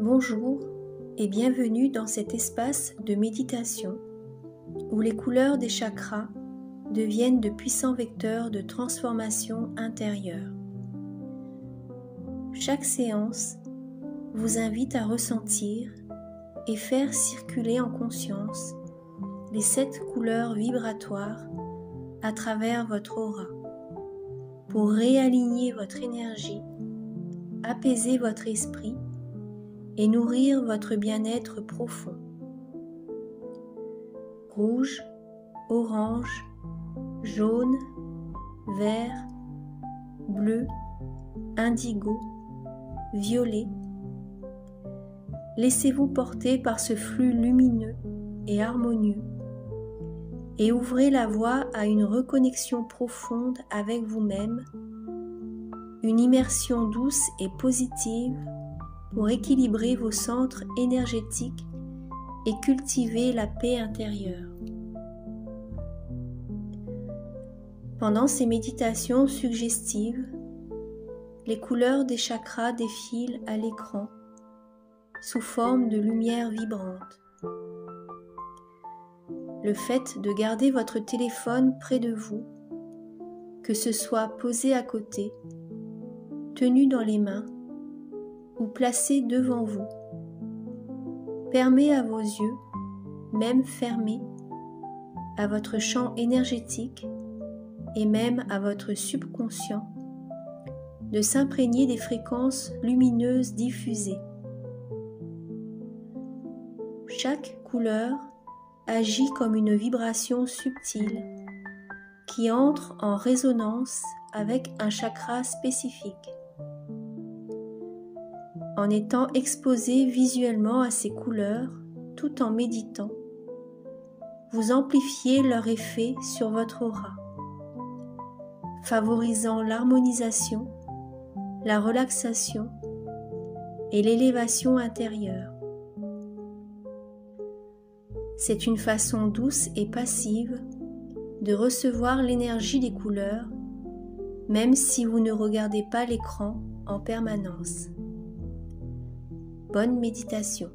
Bonjour et bienvenue dans cet espace de méditation où les couleurs des chakras deviennent de puissants vecteurs de transformation intérieure. Chaque séance vous invite à ressentir et faire circuler en conscience les 7 couleurs vibratoires à travers votre aura pour réaligner votre énergie, apaiser votre esprit et nourrir votre bien-être profond. Rouge, orange, jaune, vert, bleu, indigo, violet. Laissez-vous porter par ce flux lumineux et harmonieux et ouvrez la voie à une reconnexion profonde avec vous-même, une immersion douce et positive pour équilibrer vos centres énergétiques et cultiver la paix intérieure. Pendant ces méditations suggestives, les couleurs des chakras défilent à l'écran sous forme de lumière vibrante. Le fait de garder votre téléphone près de vous, que ce soit posé à côté, tenu dans les mains ou placé devant vous, permet à vos yeux, même fermés, à votre champ énergétique et même à votre subconscient, de s'imprégner des fréquences lumineuses diffusées. Chaque couleur agit comme une vibration subtile qui entre en résonance avec un chakra spécifique. En étant exposé visuellement à ces couleurs tout en méditant, vous amplifiez leur effet sur votre aura, favorisant l'harmonisation, la relaxation et l'élévation intérieure. C'est une façon douce et passive de recevoir l'énergie des couleurs, même si vous ne regardez pas l'écran en permanence. Bonne méditation.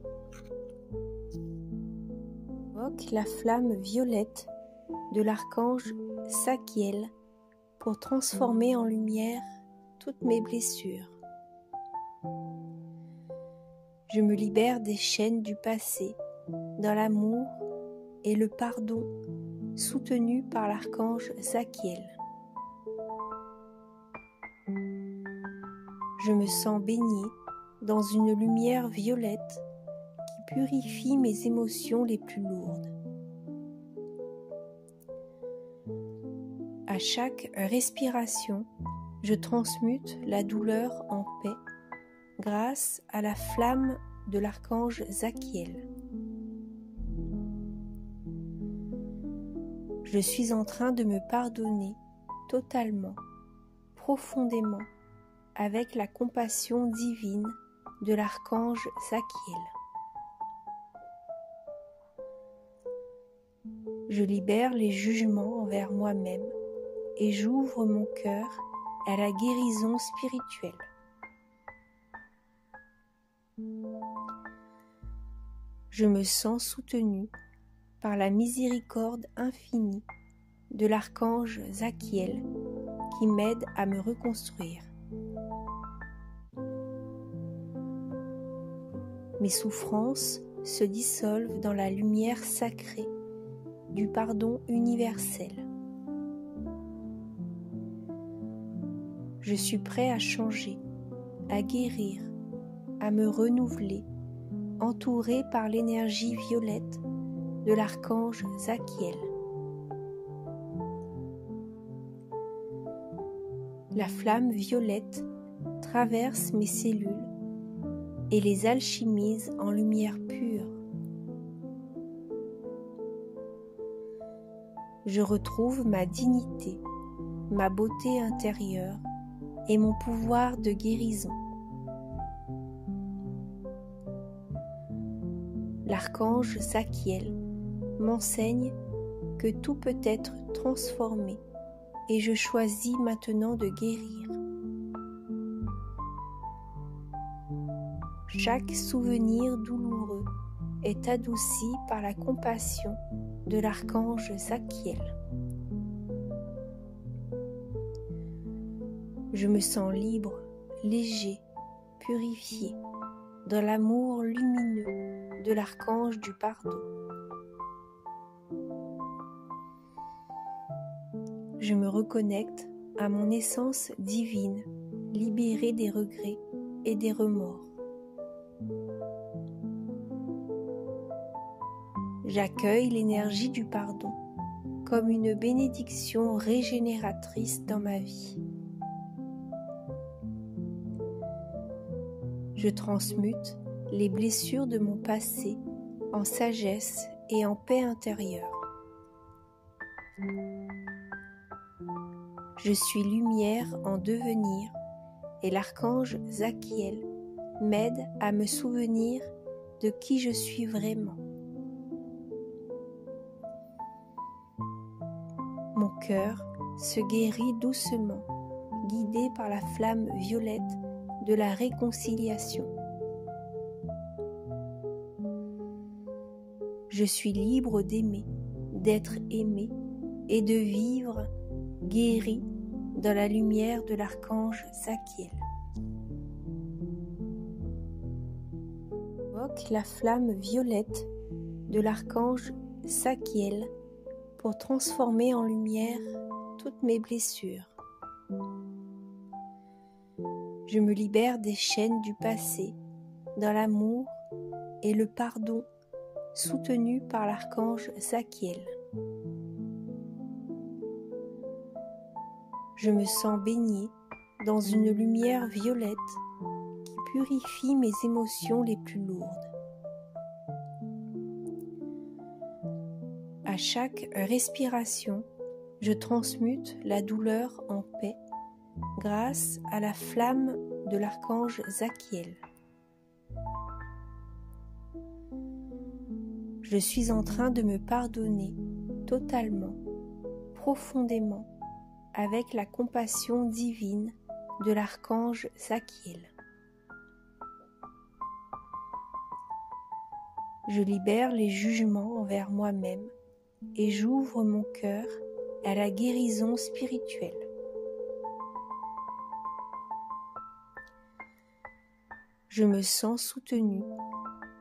Invoque la flamme violette de l'archange Sakiel pour transformer en lumière toutes mes blessures. Je me libère des chaînes du passé dans l'amour et le pardon soutenu par l'archange Sakiel. Je me sens baignée dans une lumière violette qui purifie mes émotions les plus lourdes. À chaque respiration, je transmute la douleur en paix grâce à la flamme de l'archange Sakiel. Je suis en train de me pardonner totalement, profondément, avec la compassion divine de l'archange Sakiel. Je libère les jugements envers moi-même et j'ouvre mon cœur à la guérison spirituelle. Je me sens soutenue par la miséricorde infinie de l'archange Sakiel qui m'aide à me reconstruire. Mes souffrances se dissolvent dans la lumière sacrée du pardon universel. Je suis prêt à changer, à guérir, à me renouveler, entouré par l'énergie violette de l'archange Sakiel. La flamme violette traverse mes cellules et les alchimise en lumière pure. Je retrouve ma dignité, ma beauté intérieure et mon pouvoir de guérison. L'archange Sakiel m'enseigne que tout peut être transformé et je choisis maintenant de guérir. Chaque souvenir douloureux est adouci par la compassion de l'archange Zachiel. Je me sens libre, léger, purifié, dans l'amour lumineux de l'archange du pardon. Je me reconnecte à mon essence divine, libérée des regrets et des remords. J'accueille l'énergie du pardon comme une bénédiction régénératrice dans ma vie. Je transmute les blessures de mon passé en sagesse et en paix intérieure. Je suis lumière en devenir et l'archange Zachiel m'aide à me souvenir de qui je suis vraiment. Mon cœur se guérit doucement, guidé par la flamme violette de la réconciliation. Je suis libre d'aimer, d'être aimé et de vivre guéri dans la lumière de l'archange Zachiel. Invoque la flamme violette de l'archange Zachiel pour transformer en lumière toutes mes blessures. Je me libère des chaînes du passé dans l'amour et le pardon soutenu par l'archange Zachiel. Je me sens baignée dans une lumière violette qui purifie mes émotions les plus lourdes. À chaque respiration, je transmute la douleur en paix grâce à la flamme de l'archange Zachiel. Je suis en train de me pardonner totalement, profondément, avec la compassion divine de l'archange Zachiel. Je libère les jugements envers moi-même et j'ouvre mon cœur à la guérison spirituelle. Je me sens soutenue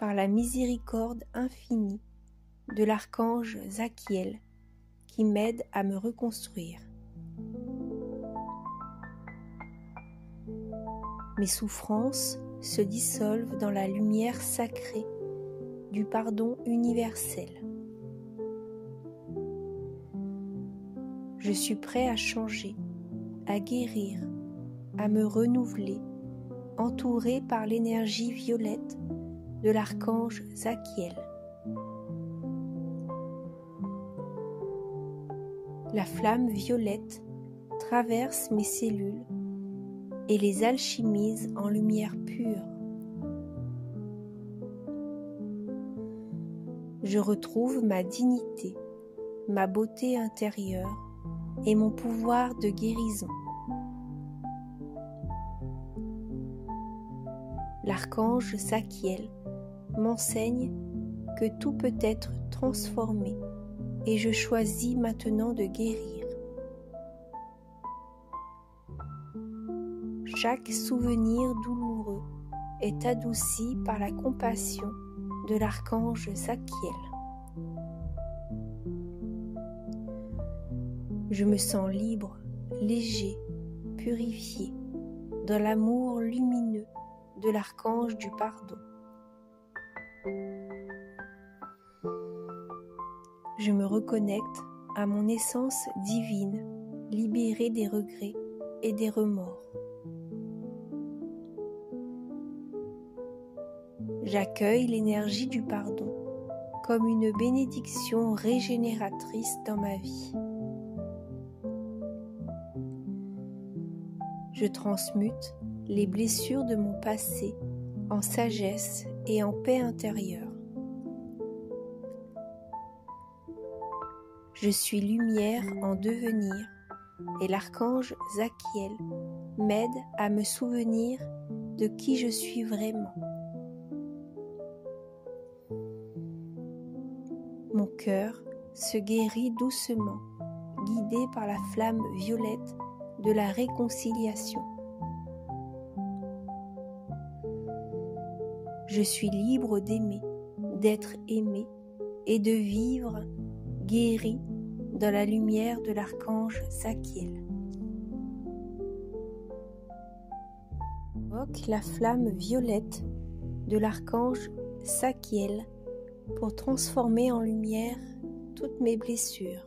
par la miséricorde infinie de l'archange Zachiel qui m'aide à me reconstruire. Mes souffrances se dissolvent dans la lumière sacrée du pardon universel. Je suis prêt à changer, à guérir, à me renouveler, entouré par l'énergie violette de l'archange Zachiel. La flamme violette traverse mes cellules et les alchimise en lumière pure. Je retrouve ma dignité, ma beauté intérieure et mon pouvoir de guérison. L'archange Zachiel m'enseigne que tout peut être transformé et je choisis maintenant de guérir. Chaque souvenir douloureux est adouci par la compassion de l'archange Zachiel. Je me sens libre, léger, purifié, dans l'amour lumineux de l'archange du pardon. Je me reconnecte à mon essence divine, libérée des regrets et des remords. J'accueille l'énergie du pardon comme une bénédiction régénératrice dans ma vie. Je transmute les blessures de mon passé en sagesse et en paix intérieure. Je suis lumière en devenir et l'archange Zachiel m'aide à me souvenir de qui je suis vraiment. cœur se guérit doucement, guidé par la flamme violette de la réconciliation. Je suis libre d'aimer, d'être aimé et de vivre guéri dans la lumière de l'archange Zachiel. Invoque la flamme violette de l'archange Zachiel pour transformer en lumière toutes mes blessures.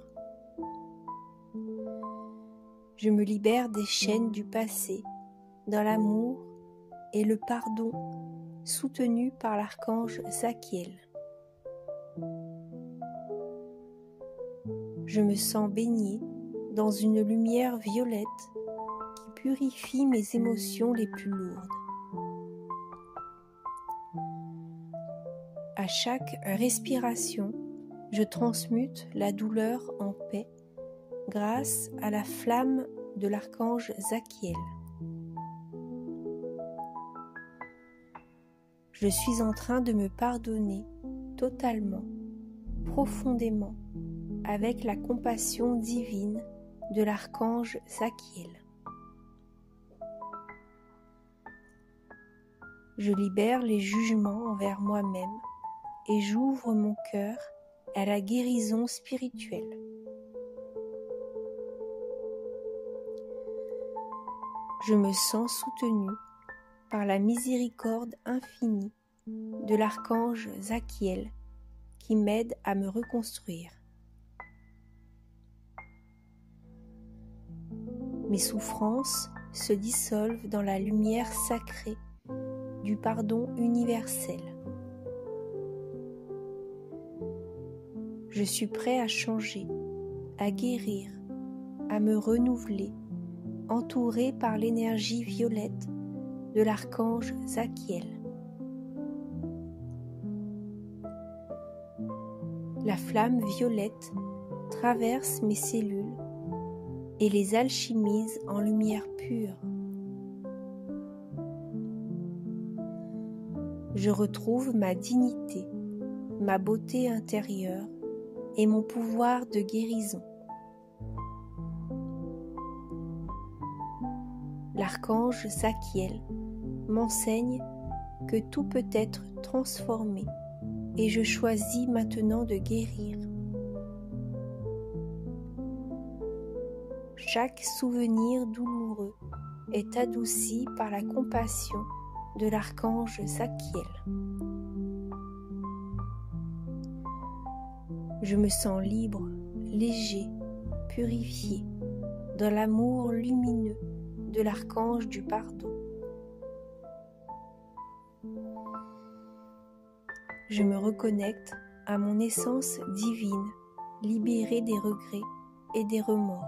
Je me libère des chaînes du passé dans l'amour et le pardon soutenu par l'archange Zachiel. Je me sens baigné dans une lumière violette qui purifie mes émotions les plus lourdes. À chaque respiration, je transmute la douleur en paix grâce à la flamme de l'archange Zachiel. Je suis en train de me pardonner totalement, profondément, avec la compassion divine de l'archange Zachiel. Je libère les jugements envers moi-même et j'ouvre mon cœur à la guérison spirituelle. Je me sens soutenu par la miséricorde infinie de l'archange Zachiel qui m'aide à me reconstruire. Mes souffrances se dissolvent dans la lumière sacrée du pardon universel. Je suis prêt à changer, à guérir, à me renouveler, entouré par l'énergie violette de l'archange Zachiel. La flamme violette traverse mes cellules et les alchimise en lumière pure. Je retrouve ma dignité, ma beauté intérieure et mon pouvoir de guérison. L'archange Zachiel m'enseigne que tout peut être transformé et je choisis maintenant de guérir. Chaque souvenir douloureux est adouci par la compassion de l'archange Zachiel. Je me sens libre, léger, purifié, dans l'amour lumineux de l'archange du pardon. Je me reconnecte à mon essence divine, libérée des regrets et des remords.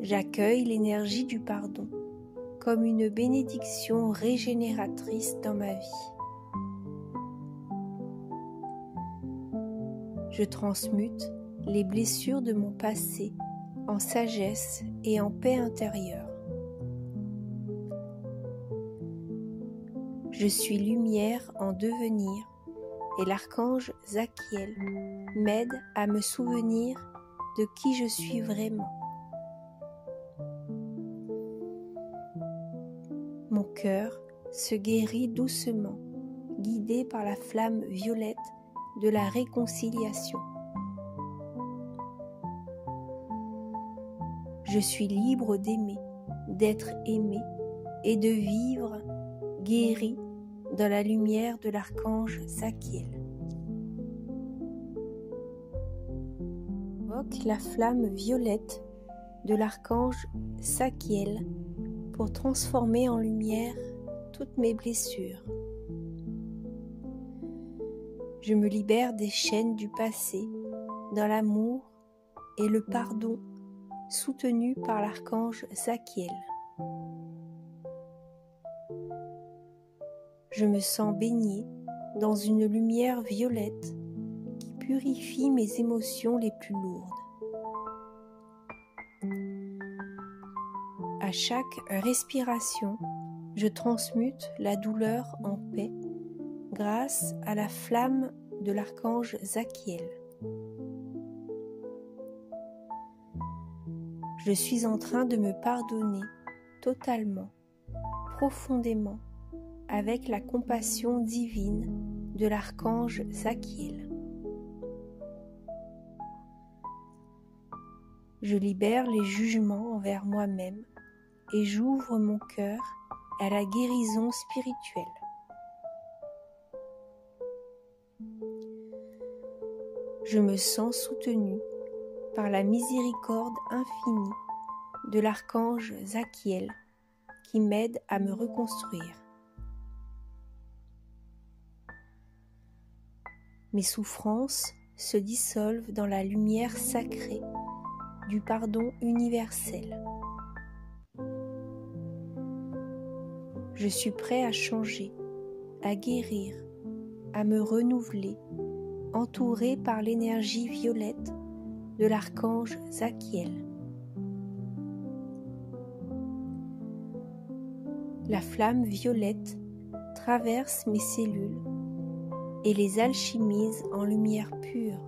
J'accueille l'énergie du pardon comme une bénédiction régénératrice dans ma vie. Je transmute les blessures de mon passé en sagesse et en paix intérieure. Je suis lumière en devenir et l'archange Zachiel m'aide à me souvenir de qui je suis vraiment. Mon cœur se guérit doucement, guidé par la flamme violette de la réconciliation. Je suis libre d'aimer, d'être aimé et de vivre guéri dans la lumière de l'archange Zachiel. Invoque la flamme violette de l'archange Zachiel pour transformer en lumière toutes mes blessures. Je me libère des chaînes du passé dans l'amour et le pardon soutenu par l'archange Zachiel. Je me sens baigné dans une lumière violette qui purifie mes émotions les plus lourdes. À chaque respiration, je transmute la douleur en paix grâce à la flamme de l'archange Zachiel. Je suis en train de me pardonner totalement, profondément, avec la compassion divine de l'archange Zachiel. Je libère les jugements envers moi-même et j'ouvre mon cœur à la guérison spirituelle. Je me sens soutenu par la miséricorde infinie de l'archange Zachiel qui m'aide à me reconstruire. Mes souffrances se dissolvent dans la lumière sacrée du pardon universel. Je suis prêt à changer, à guérir, à me renouveler, entouré par l'énergie violette de l'archange Zachiel. La flamme violette traverse mes cellules et les alchimise en lumière pure.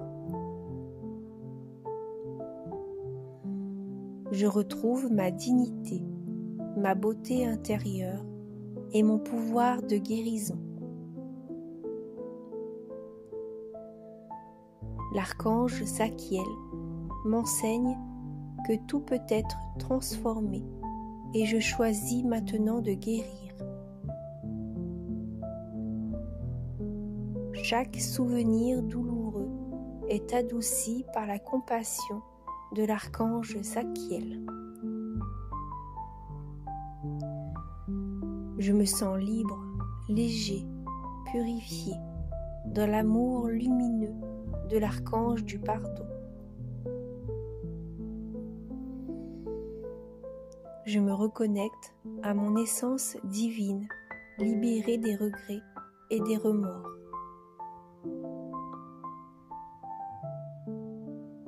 Je retrouve ma dignité, ma beauté intérieure et mon pouvoir de guérison. L'archange Zachiel m'enseigne que tout peut être transformé et je choisis maintenant de guérir. Chaque souvenir douloureux est adouci par la compassion de l'archange Zachiel. Je me sens libre, léger, purifié, dans l'amour lumineux de l'archange du pardon. Je me reconnecte à mon essence divine, libérée des regrets et des remords.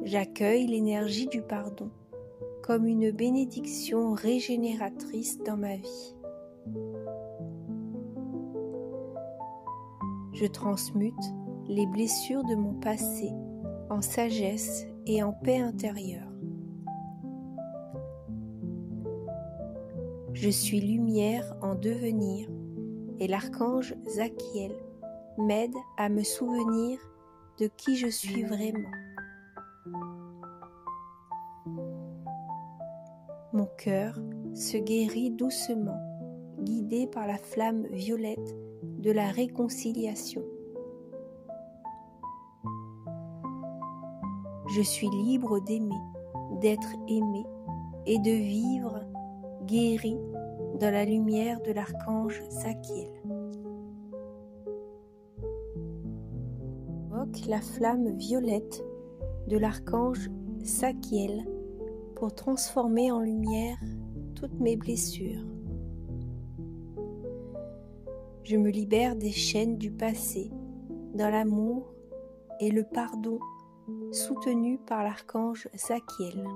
J'accueille l'énergie du pardon comme une bénédiction régénératrice dans ma vie. Je transmute les blessures de mon passé en sagesse et en paix intérieure. Je suis lumière en devenir et l'archange Zachiel m'aide à me souvenir de qui je suis vraiment. Mon cœur se guérit doucement, guidé par la flamme violette de la réconciliation. Je suis libre d'aimer, d'être aimé et de vivre guéri dans la lumière de l'archange Zachiel. Invoque la flamme violette de l'archange Zachiel pour transformer en lumière toutes mes blessures. Je me libère des chaînes du passé dans l'amour et le pardon soutenu par l'archange Zachiel.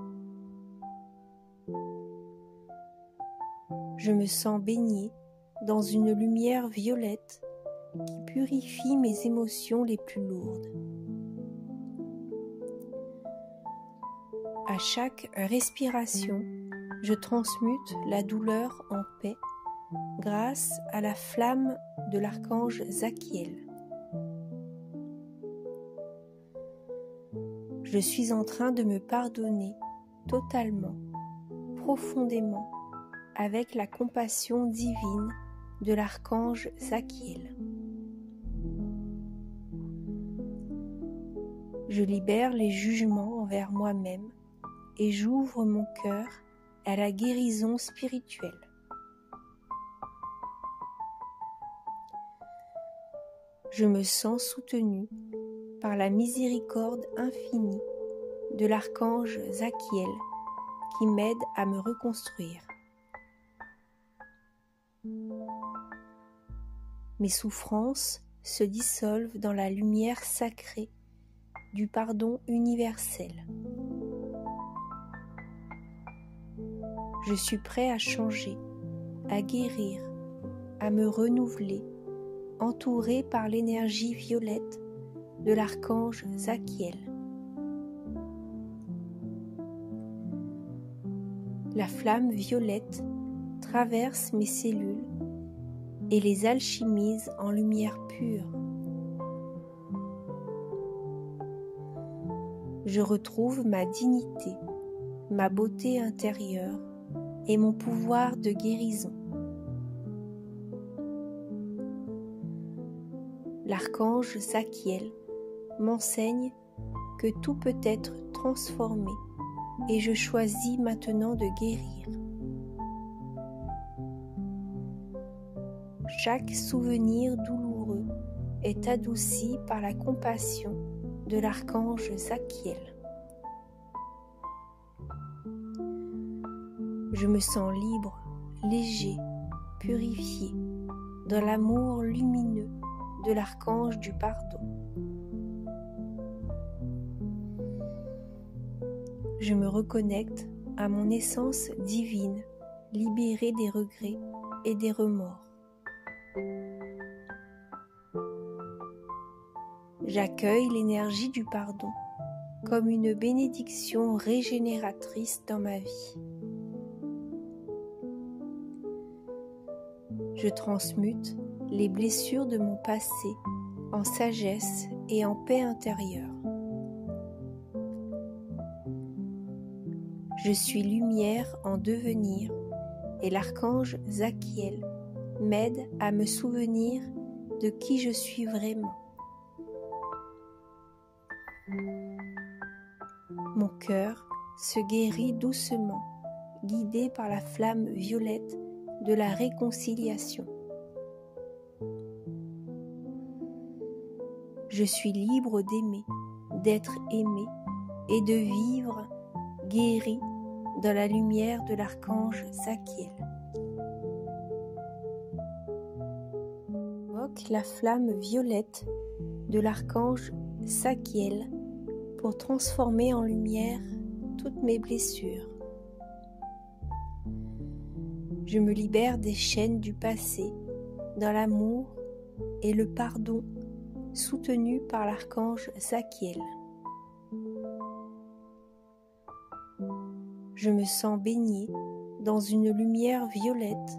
Je me sens baigné dans une lumière violette qui purifie mes émotions les plus lourdes. À chaque respiration, je transmute la douleur en paix grâce à la flamme de l'archange Zachiel. Je suis en train de me pardonner totalement, profondément, avec la compassion divine de l'archange Zachiel. Je libère les jugements envers moi-même et j'ouvre mon cœur à la guérison spirituelle. Je me sens soutenu par la miséricorde infinie de l'archange Zachiel qui m'aide à me reconstruire. Mes souffrances se dissolvent dans la lumière sacrée du pardon universel. Je suis prêt à changer, à guérir, à me renouveler, entouré par l'énergie violette de l'archange Zachiel. La flamme violette traverse mes cellules et les alchimise en lumière pure. Je retrouve ma dignité, ma beauté intérieure et mon pouvoir de guérison. L'archange Zachiel m'enseigne que tout peut être transformé et je choisis maintenant de guérir. Chaque souvenir douloureux est adouci par la compassion de l'archange Zachiel. Je me sens libre, léger, purifié, dans l'amour lumineux de l'archange du pardon. Je me reconnecte à mon essence divine, libérée des regrets et des remords. J'accueille l'énergie du pardon comme une bénédiction régénératrice dans ma vie. Je transmute les blessures de mon passé en sagesse et en paix intérieure. Je suis lumière en devenir et l'archange Zachiel m'aide à me souvenir de qui je suis vraiment. Mon cœur se guérit doucement, guidé par la flamme violette de la réconciliation. Je suis libre d'aimer, d'être aimé et de vivre guéri dans la lumière de l'archange Zachiel. Invoque la flamme violette de l'archange Zachiel pour transformer en lumière toutes mes blessures. Je me libère des chaînes du passé dans l'amour et le pardon soutenu par l'archange Zachiel. Je me sens baignée dans une lumière violette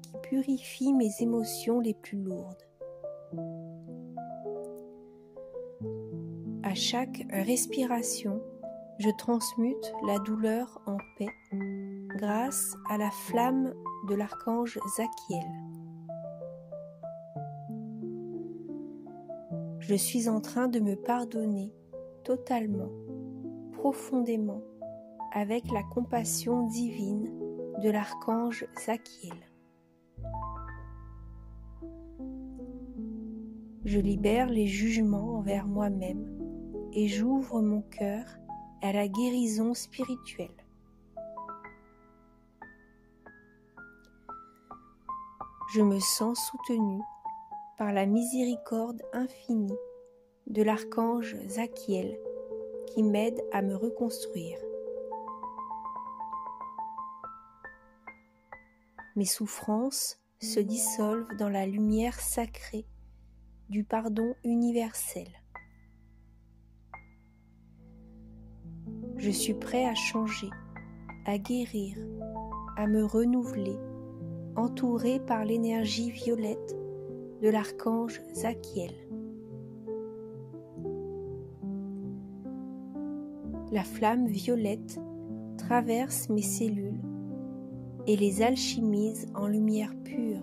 qui purifie mes émotions les plus lourdes. À chaque respiration, je transmute la douleur en paix grâce à la flamme de l'archange Zachiel. Je suis en train de me pardonner totalement, profondément, avec la compassion divine de l'archange Zachiel. Je libère les jugements envers moi-même et j'ouvre mon cœur à la guérison spirituelle. Je me sens soutenue par la miséricorde infinie de l'archange Zachiel qui m'aide à me reconstruire. Mes souffrances se dissolvent dans la lumière sacrée du pardon universel. Je suis prêt à changer, à guérir, à me renouveler, entouré par l'énergie violette de l'archange Zachiel. La flamme violette traverse mes cellules et les alchimise en lumière pure.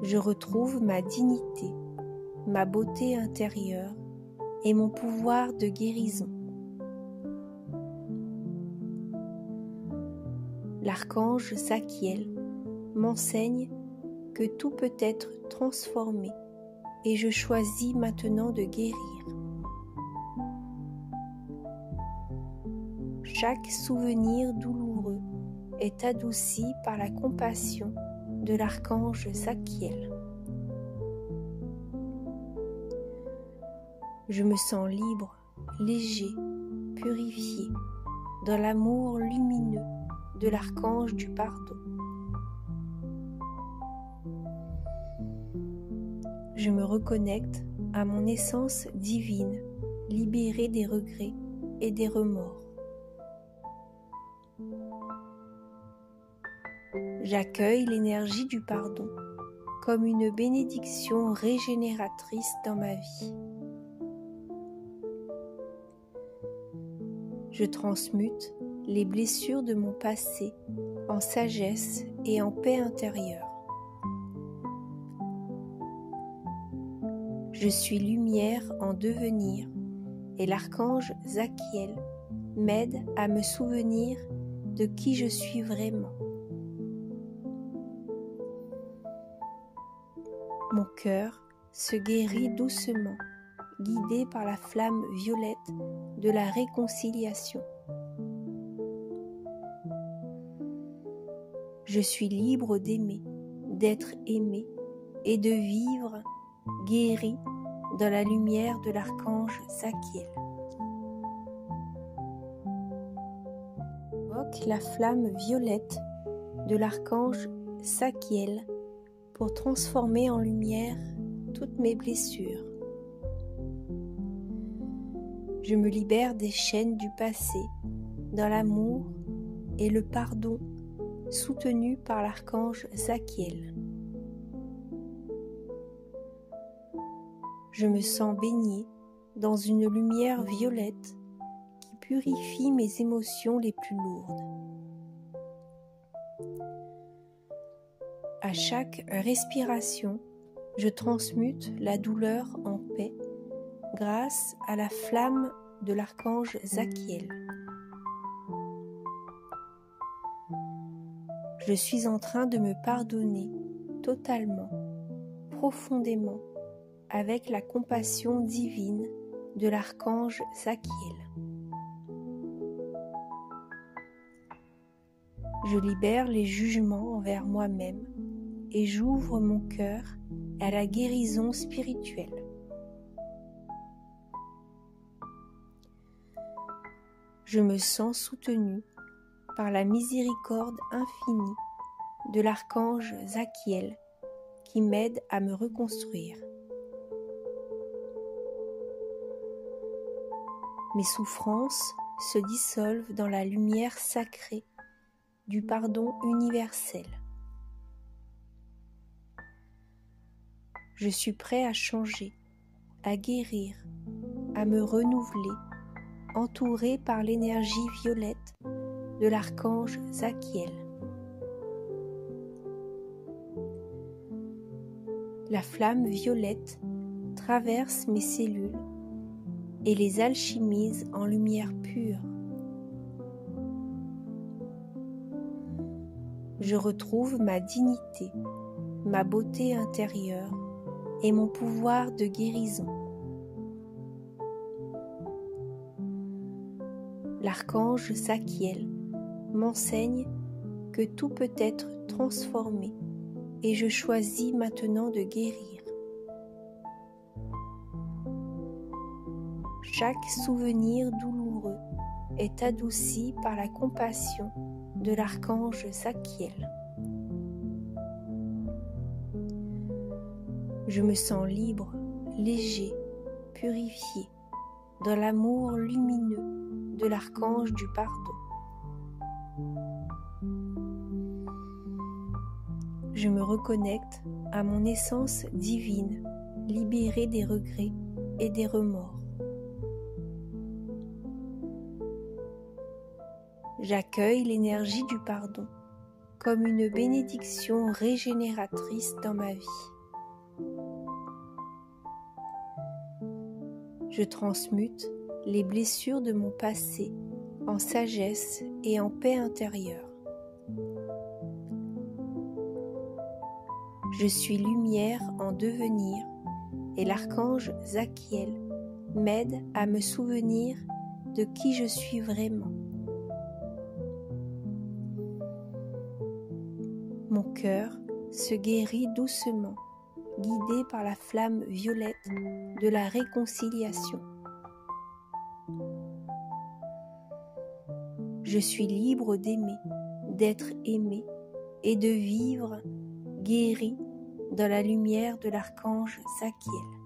Je retrouve ma dignité, ma beauté intérieure et mon pouvoir de guérison. L'archange Zachiel m'enseigne que tout peut être transformé et je choisis maintenant de guérir. Chaque souvenir douloureux est adouci par la compassion de l'archange Zachiel. Je me sens libre, léger, purifié, dans l'amour lumineux de l'archange du pardon. Je me reconnecte à mon essence divine, libérée des regrets et des remords. J'accueille l'énergie du pardon comme une bénédiction régénératrice dans ma vie. Je transmute les blessures de mon passé en sagesse et en paix intérieure. Je suis lumière en devenir et l'archange Zachiel m'aide à me souvenir de qui je suis vraiment. Mon cœur se guérit doucement, guidé par la flamme violette de la réconciliation. Je suis libre d'aimer, d'être aimé et de vivre guéri dans la lumière de l'archange Zachiel. Invoque la flamme violette de l'archange Zachiel pour transformer en lumière toutes mes blessures. Je me libère des chaînes du passé dans l'amour et le pardon soutenu par l'archange Zachiel. Je me sens baignée dans une lumière violette qui purifie mes émotions les plus lourdes. À chaque respiration, je transmute la douleur en paix grâce à la flamme de l'archange Zachiel. Je suis en train de me pardonner totalement, profondément, avec la compassion divine de l'archange Zachiel. Je libère les jugements envers moi-même et j'ouvre mon cœur à la guérison spirituelle. Je me sens soutenue par la miséricorde infinie de l'archange Zachiel qui m'aide à me reconstruire. Mes souffrances se dissolvent dans la lumière sacrée du pardon universel. Je suis prêt à changer, à guérir, à me renouveler, entouré par l'énergie violette de l'archange Zachiel. La flamme violette traverse mes cellules et les alchimise en lumière pure. Je retrouve ma dignité, ma beauté intérieure et mon pouvoir de guérison. L'archange Zachiel m'enseigne que tout peut être transformé et je choisis maintenant de guérir. Chaque souvenir douloureux est adouci par la compassion de l'archange Zachiel. Je me sens libre, léger, purifié, dans l'amour lumineux de l'archange du pardon. Je me reconnecte à mon essence divine, libérée des regrets et des remords. J'accueille l'énergie du pardon comme une bénédiction régénératrice dans ma vie. Je transmute les blessures de mon passé en sagesse et en paix intérieure. Je suis lumière en devenir et l'archange Zachiel m'aide à me souvenir de qui je suis vraiment. Mon cœur se guérit doucement, guidé par la flamme violette de la réconciliation. Je suis libre d'aimer, d'être aimé et de vivre guéri dans la lumière de l'archange Zachiel.